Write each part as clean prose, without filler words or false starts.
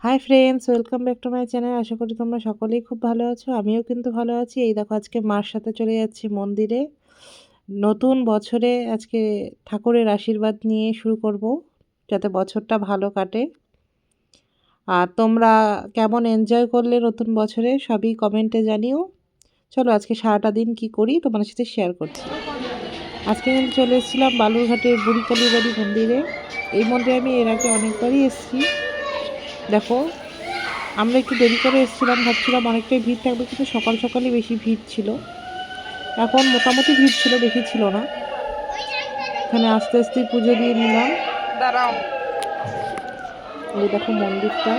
High friends, welcome back to my channel. আশা করি তোমরা সকলেই খুব ভালো আছো। আমিও কিন্তু ভালো আছি। এই দেখো, আজকে মার সাথে চলে যাচ্ছি মন্দিরে। নতুন বছরে আজকে ঠাকুরের আশীর্বাদ নিয়ে শুরু করব, যাতে বছরটা ভালো কাটে। আর তোমরা কেমন এনজয় করলে নতুন বছরে সবই কমেন্টে জানিও। চলো আজকে সারাটা দিন কি করি তোমাদের সাথে শেয়ার করছি। আজকে কিন্তু চলে এসেছিলাম বালুরঘাটের বুড়ি কালীবাড়ি মন্দিরে। এই মন্দিরে আমি এর আগে অনেকবারই এসেছি। দেখো, আমরা একটু দেরি করে এসেছিলাম, ভাবছিলাম অনেকটাই ভিড় থাকবে, কিন্তু সকাল সকালই বেশি ভিড় ছিল। এখন মোটামুটি ভিড় ছিল, বেশি ছিল না। এখানে আস্তে আস্তে পুজো দিয়ে নিলাম। দাঁড়াও, এই দেখো মন্দিরটা।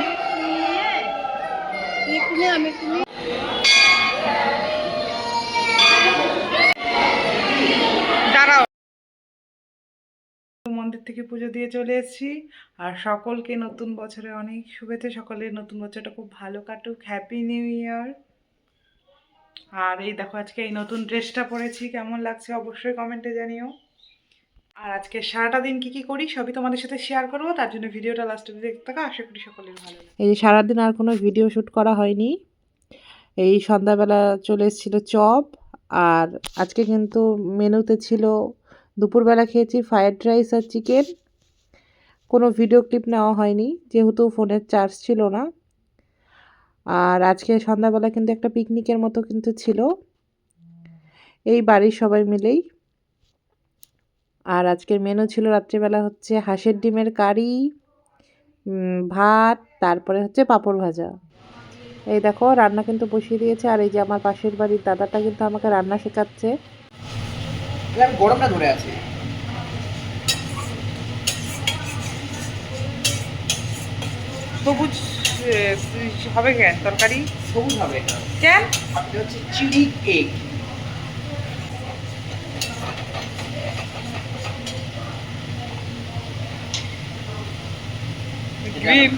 দাঁড়াও। মন্দির থেকে পুজো দিয়ে চলে এসেছি। আর সকলকে নতুন বছরে অনেক শুভেচ্ছা। সকলের নতুন বছরটা খুব ভালো কাটুক। Happy new year. আর এই দেখো, আজকে এই নতুন ড্রেসটা পরেছি, কেমন লাগছে অবশ্যই কমেন্টে জানিও। আর আজকে সারাটা দিন কি কি করি সবই তোমাদের সাথে শেয়ার করবো, তার জন্য ভিডিওটা লাস্ট অবধি দেখতে থাকো। আশা করি সকলের ভালো লাগবে। এই যে সারাদিন আর কোনো ভিডিও শ্যুট করা হয়নি। এই সন্ধ্যাবেলা চলে এসেছিল চপ। আর আজকে কিন্তু মেনুতে ছিল, দুপুরবেলা খেয়েছি ফ্রায়েড রাইস আর চিকেন। কোনো ভিডিও ক্লিপ নেওয়া হয়নি, যেহেতু ফোনের চার্জ ছিল না। আর আজকে সন্ধ্যাবেলা কিন্তু একটা পিকনিকের মতো কিন্তু ছিল, এই বাড়ির সবাই মিলেই। আর আজকের মেনু ছিল রাত্রিবেলা হচ্ছে হাঁসের ডিমের কারি, ভাত, তারপরে হচ্ছে পাঁপড় ভাজা। এই দেখো রান্না কিন্তু বসিয়ে দিয়েছে। আর এই যে আমার পাশের বাড়ির দাদাটা কিন্তু আমাকে রান্না শেখাচ্ছে। আমি গরমটা ধরে আছি। সবুজ হবে কেন তরকারি? সবুজ হবে এটা। কেন? এটা হচ্ছে chilli egg. Green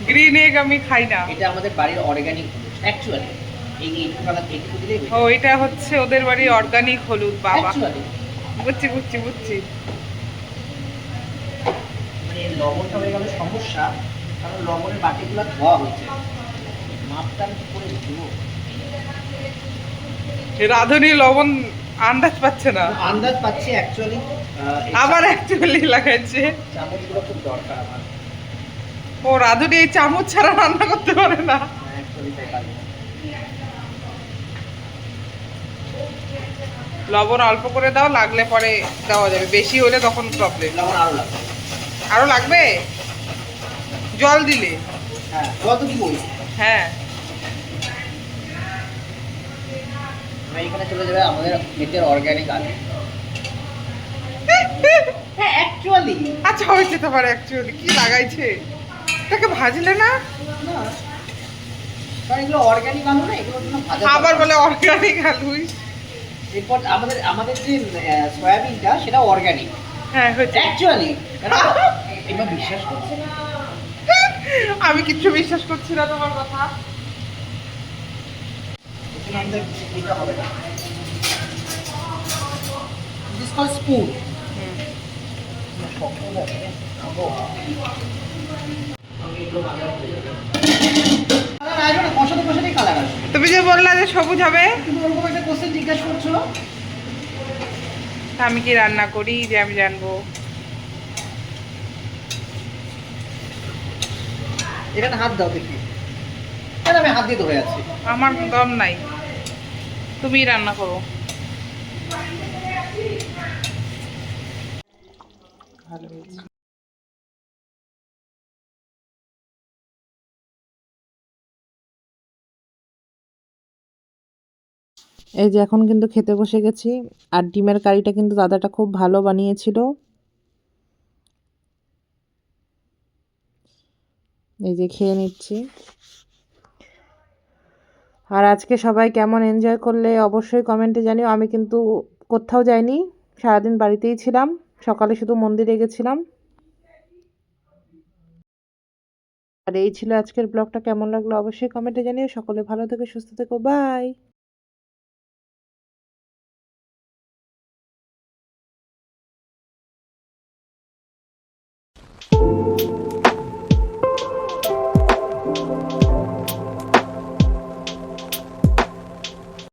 green egg আমি খাই না। এটা আমাদের বাড়ির অর্গানিক অ্যাকচুয়ালি। এই এইটুকু দিলেই হয়ে ও, যায়। এটা হচ্ছে ওদের বাড়ির অর্গানিক হলুদ। বাবা, অ্যাকচুয়ালি বুঝছি বুঝছি বুঝছি। মানে লবণটা হয়ে গেল সমস্যা, কারণ লবণের বাটিগুলো ধোয়া হয়েছে। মাপটা আমি কি করে দেবো? রাঁধুনি লবণ আন্দাজ পাচ্ছে না, আন্দাজ পাচ্ছি অ্যাকচুয়ালি। আবার অ্যাকচুয়ালি লাগাচ্ছে। চামচগুলো খুব দরকার আমার। ও, রাঁধুনি এই চামচ ছাড়া রান্না করতে পারে না। অ্যাকচুয়ালি তাই পারি না। লবণ অল্প করে দাও, লাগলে পরে দেওয়া যাবে, বেশি হলে তখন প্রবলেম। লবণ আরও লাগবে। আরো লাগবে জল দিলে? হ্যাঁ, কত কি বই? হ্যাঁ। এখানে চলে যাবে আমাদের ক্ষেতের অর্গানিক আলু। হ্যাঁ অ্যাকচুয়ালি। আচ্ছা, হয়ে যেতে পারে। অ্যাকচুয়ালি কি লাগাইছে? এটাকে ভাজলে না? না, কারণ এগুলো অর্গানিক আলু না, এগুলো জন্য ভাজা আবার দরকার। বলে অর্গানিক আলুই। এরপর আমাদের আমাদের যে সয়াবিনটা সেটা অর্গানিক হ্যাঁ, হয়েছে। অ্যাকচুয়ালি। এবার বিশ্বাস করছি না। আমি কিচ্ছু বিশ্বাস করছি না তোমার কথা। এখানে আমাদের এটা হবে না। This call spoon. শক্ত হয়ে যাবে। খাবো। আমি এগুলো ভাজা হয়ে যাবে। কালার আসবে না, কষাতে কষাতেই কালার আসবে। তুমি যে বললা যে সবুজ হবে, তুমি ওরকম একটা কোশ্চেন জিজ্ঞাসা করছো। তা আমি কি রান্না করি যে আমি জানবো? এখানে হাত দাও দেখি। কেন আমি হাত দিয়ে ধরে আছি? আমার দম নাই, তুমি রান্না করো। ভালো হয়েছে। এই যে এখন কিন্তু খেতে বসে গেছি। আর ডিমের কারিটা কিন্তু দাদাটা খুব ভালো বানিয়েছিল। এই যে খেয়ে নিচ্ছি। আর আজকে সবাই কেমন এনজয় করলে অবশ্যই কমেন্টে জানিও। আমি কিন্তু কোথাও যাইনি, সারাদিন বাড়িতেই ছিলাম। সকালে শুধু মন্দিরে গেছিলাম। আর এই ছিল আজকের ব্লগটা। কেমন লাগলো অবশ্যই কমেন্টে জানিও। সকলে ভালো থেকো, সুস্থ থেকো, বাই।